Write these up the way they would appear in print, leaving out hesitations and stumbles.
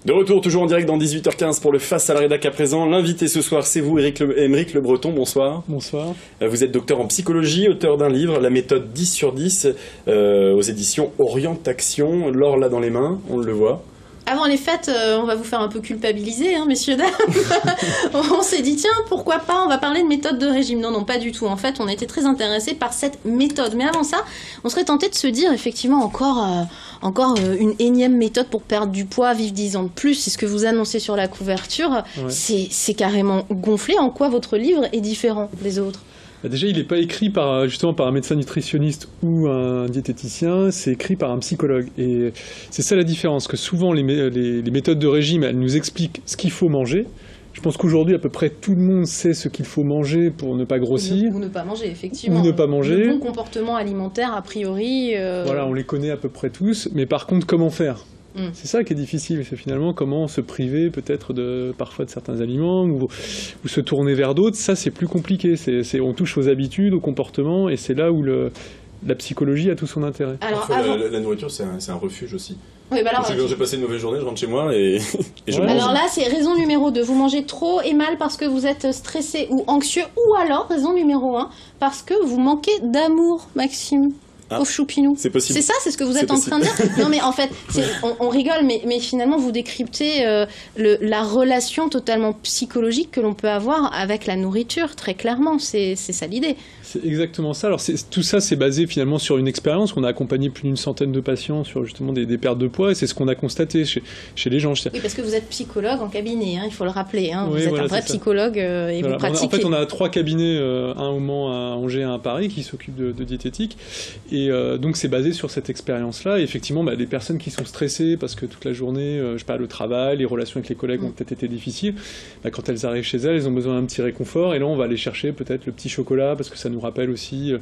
De retour, toujours en direct dans 18h15 pour le Face à la Rédac à présent. L'invité ce soir, c'est vous, Aymeric Le Breton. Bonsoir. Bonsoir. Vous êtes docteur en psychologie, auteur d'un livre, La méthode 10 sur 10, aux éditions Orientation. L'or là dans les mains, on le voit. Avant les fêtes, on va vous faire un peu culpabiliser, hein, messieurs, dames. On s'est dit, tiens, pourquoi pas, on va parler de méthode de régime. Non, non, pas du tout. En fait, on était très intéressés par cette méthode. Mais avant ça, on serait tenté de se dire, effectivement, encore une énième méthode pour perdre du poids, vivre 10 ans de plus. C'est ce que vous annoncez sur la couverture. Ouais. C'est carrément gonflé. En quoi votre livre est différent des autres ? Déjà, il n'est pas écrit justement par un médecin nutritionniste ou un diététicien, c'est écrit par un psychologue. Et c'est ça la différence, que souvent les méthodes de régime, elles nous expliquent ce qu'il faut manger. Je pense qu'aujourd'hui, à peu près tout le monde sait ce qu'il faut manger pour ne pas grossir. Ou ne pas manger, effectivement. Ou ne pas manger. Le bon comportement alimentaire, a priori... Voilà, on les connaît à peu près tous. Mais par contre, comment faire ? C'est ça qui est difficile, c'est finalement comment se priver peut-être parfois de certains aliments ou se tourner vers d'autres. Ça, c'est plus compliqué. On touche aux habitudes, aux comportements, et c'est là où la psychologie a tout son intérêt. Alors, la nourriture, c'est un refuge aussi. Oui, bah alors, j'ai passé une mauvaise journée, je rentre chez moi et je mange. Alors là, c'est raison numéro 2. Vous mangez trop et mal parce que vous êtes stressé ou anxieux. Ou alors, raison numéro 1, parce que vous manquez d'amour, Maxime. Pauvre choupinou. C'est possible. C'est ça, c'est ce que vous êtes en train de dire. Non, mais en fait, on rigole, mais finalement, vous décryptez la relation totalement psychologique que l'on peut avoir avec la nourriture, très clairement. C'est ça l'idée. C'est exactement ça. Alors, tout ça, c'est basé finalement sur une expérience. On a accompagné plus d'une centaine de patients sur justement des pertes de poids, et c'est ce qu'on a constaté chez les gens. Oui, parce que vous êtes psychologue en cabinet, hein, il faut le rappeler. Hein. Oui, vous êtes un vrai psychologue et voilà. Vous pratiquez. En fait, on a 3 cabinets, un au Mans, un à Angers, un à Paris, qui s'occupent de diététique. Et donc, c'est basé sur cette expérience-là. Et effectivement, les personnes qui sont stressées parce que toute la journée, le travail, les relations avec les collègues ont peut-être été difficiles, quand elles arrivent chez elles ont besoin d'un petit réconfort. Et là, on va aller chercher peut-être le petit chocolat parce que ça nous rappelle aussi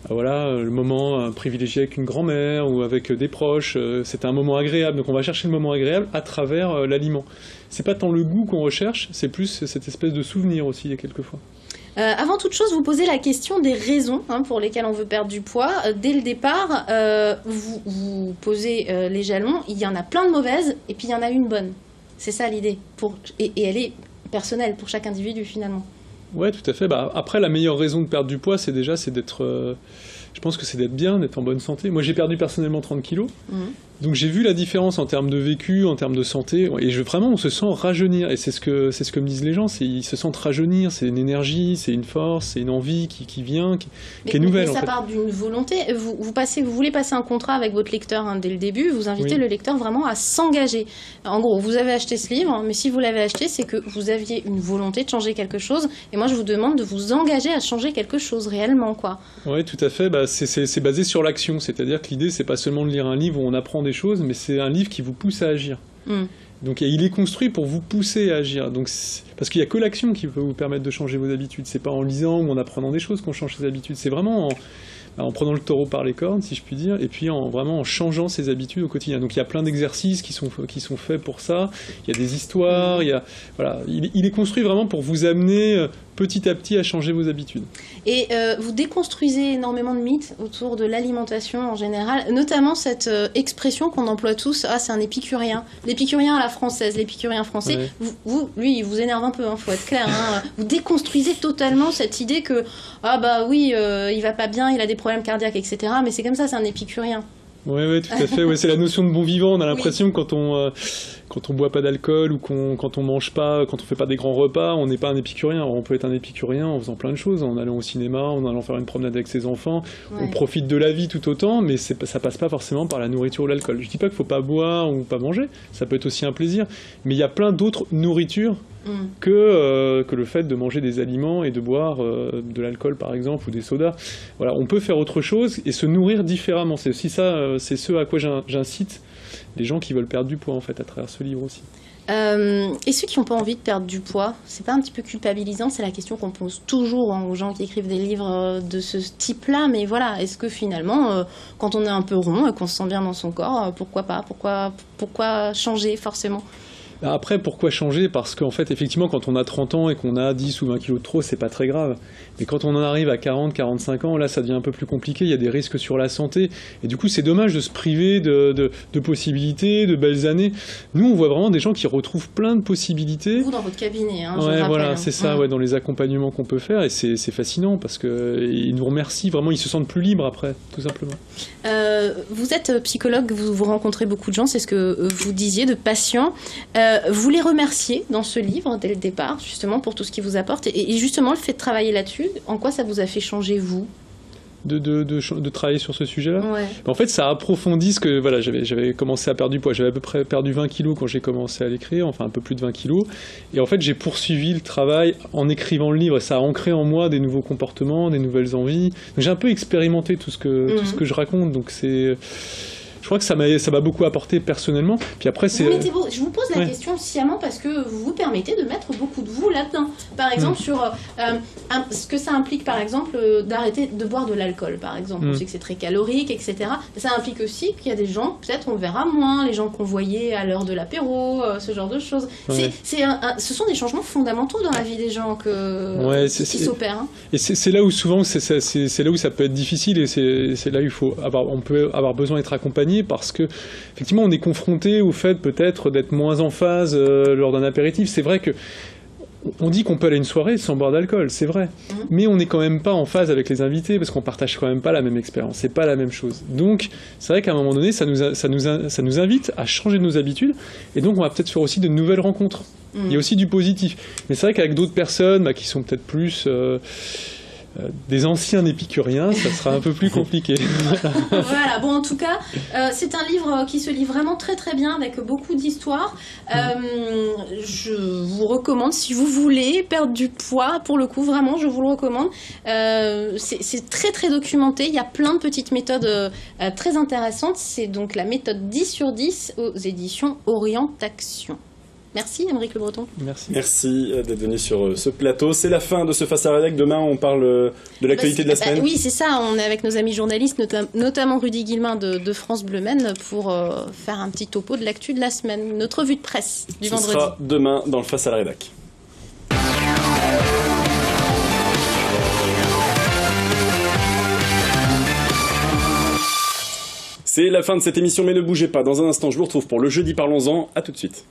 le moment privilégié avec une grand-mère ou avec des proches. C'est un moment agréable. Donc, on va chercher le moment agréable à travers l'aliment. C'est pas tant le goût qu'on recherche, c'est plus cette espèce de souvenir aussi, quelquefois. Avant toute chose, vous posez la question des raisons pour lesquelles on veut perdre du poids. Dès le départ, vous posez les jalons. Il y en a plein de mauvaises et puis il y en a une bonne. C'est ça l'idée. Et elle est personnelle pour chaque individu finalement. Ouais, tout à fait. Après, la meilleure raison de perdre du poids, c'est d'être... je pense que c'est d'être bien, d'être en bonne santé. Moi, j'ai perdu personnellement 30 kilos. Donc, j'ai vu la différence en termes de vécu, en termes de santé. Et vraiment, on se sent rajeunir. Et c'est ce que me disent les gens. Ils se sentent rajeunir. C'est une énergie, c'est une force, c'est une envie qui vient, qui est nouvelle. Mais ça part d'une volonté. Vous voulez passer un contrat avec votre lecteur dès le début. Vous invitez le lecteur vraiment à s'engager. En gros, vous avez acheté ce livre, mais si vous l'avez acheté, c'est que vous aviez une volonté de changer quelque chose. Et moi, je vous demande de vous engager à changer quelque chose réellement, quoi. Oui, tout à fait. C'est basé sur l'action. C'est-à-dire que l'idée, c'est pas seulement de lire un livre où on apprend des choses, mais c'est un livre qui vous pousse à agir. Donc il est construit pour vous pousser à agir. Donc, parce qu'il n'y a que l'action qui peut vous permettre de changer vos habitudes. C'est pas en lisant ou en apprenant des choses qu'on change ses habitudes. C'est vraiment en prenant le taureau par les cornes, si je puis dire, et puis vraiment en changeant ses habitudes au quotidien. Donc il y a plein d'exercices qui sont faits pour ça. Il y a des histoires. Il est construit vraiment pour vous amener petit à petit à changer vos habitudes. Et vous déconstruisez énormément de mythes autour de l'alimentation en général, notamment cette expression qu'on emploie tous, c'est un épicurien. L'épicurien à la française, l'épicurien français, lui, il vous énerve un peu, faut être clair. Vous déconstruisez totalement cette idée que, il va pas bien, il a des problèmes cardiaques, etc. Mais c'est comme ça, c'est un épicurien. Oui, tout à fait. C'est la notion de bon vivant. On a l'impression que quand on boit pas d'alcool ou quand on mange pas, quand on fait pas des grands repas, on n'est pas un épicurien. Alors, on peut être un épicurien en faisant plein de choses, en allant au cinéma, en allant faire une promenade avec ses enfants. On profite de la vie tout autant, mais ça passe pas forcément par la nourriture ou l'alcool. Je dis pas qu'il faut pas boire ou pas manger. Ça peut être aussi un plaisir. Mais il y a plein d'autres nourritures que le fait de manger des aliments et de boire de l'alcool par exemple ou des sodas. Voilà, on peut faire autre chose et se nourrir différemment. C'est aussi ça, c'est ce à quoi j'incite les gens qui veulent perdre du poids en fait à travers ce livre aussi. Et ceux qui n'ont pas envie de perdre du poids, c'est pas un petit peu culpabilisant? C'est la question qu'on pose toujours aux gens qui écrivent des livres de ce type-là. Mais voilà, est-ce que finalement, quand on est un peu rond et qu'on se sent bien dans son corps, pourquoi pas? Pourquoi changer forcément? Après, pourquoi changer? Parce qu'en fait, effectivement, quand on a 30 ans et qu'on a 10 ou 20 kilos de trop, c'est pas très grave. Mais quand on en arrive à 40, 45 ans, là, ça devient un peu plus compliqué. Il y a des risques sur la santé. Et du coup, c'est dommage de se priver de possibilités, de belles années. Nous, on voit vraiment des gens qui retrouvent plein de possibilités. Vous, dans votre cabinet, je ouais, rappelle. voilà, c'est ça, dans les accompagnements qu'on peut faire. Et c'est fascinant parce qu'ils nous remercient. Vraiment, ils se sentent plus libres après, tout simplement. Vous êtes psychologue, vous rencontrez beaucoup de gens, c'est ce que vous disiez, de patients. Vous les remerciez dans ce livre dès le départ, justement, pour tout ce qu'ils vous apportent. Et justement, le fait de travailler là-dessus, en quoi ça vous a fait changer, vous ? De travailler sur ce sujet-là. Ouais. En fait, ça approfondit ce que... Voilà, j'avais commencé à perdre du poids. J'avais à peu près perdu 20 kilos quand j'ai commencé à l'écrire, enfin un peu plus de 20 kilos. Et en fait, j'ai poursuivi le travail en écrivant le livre. Et ça a ancré en moi des nouveaux comportements, des nouvelles envies. Donc, j'ai un peu expérimenté tout ce que je raconte. Donc c'est... Je crois que ça m'a beaucoup apporté personnellement. Puis après, c'est... Je vous pose la question sciemment parce que vous vous permettez de mettre beaucoup de vous là-dedans. Par exemple, sur ce que ça implique, par exemple, d'arrêter de boire de l'alcool, par exemple. On sait que c'est très calorique, etc. Mais ça implique aussi qu'il y a des gens, peut-être on le verra moins, les gens qu'on voyait à l'heure de l'apéro, ce genre de choses. Ouais. Ce sont des changements fondamentaux dans la vie des gens qui s'opèrent. Hein. Et c'est là où souvent, c'est là où ça peut être difficile et c'est là où on peut avoir besoin d'être accompagné. Parce que effectivement on est confronté au fait peut-être d'être moins en phase lors d'un apéritif. C'est vrai que on dit qu'on peut aller à une soirée sans boire d'alcool, c'est vrai, mais on n'est quand même pas en phase avec les invités parce qu'on partage quand même pas la même expérience, c'est pas la même chose. Donc c'est vrai qu'à un moment donné ça nous invite à changer nos habitudes et donc on va peut-être faire aussi de nouvelles rencontres. Il y a aussi du positif, mais c'est vrai qu'avec d'autres personnes qui sont peut-être plus des anciens épicuriens, ça sera un peu plus compliqué. Voilà, bon en tout cas, c'est un livre qui se lit vraiment très très bien avec beaucoup d'histoires. Je vous recommande, si vous voulez perdre du poids, pour le coup, vraiment, je vous le recommande. C'est très très documenté, il y a plein de petites méthodes très intéressantes. C'est donc la méthode 10/10 aux éditions Orientation. Merci, Aymeric Le Breton. Merci d'être venu sur ce plateau. C'est la fin de ce Face à la Rédac. Demain, on parle de l'actualité de la semaine. Oui, c'est ça. On est avec nos amis journalistes, notamment Rudy Guillemin de France Bleu Maine, pour faire un petit topo de l'actu de la semaine. Notre revue de presse du vendredi. Ce sera demain dans le Face à la Rédac. C'est la fin de cette émission, mais ne bougez pas. Dans un instant, je vous retrouve pour le jeudi Parlons-en. À tout de suite.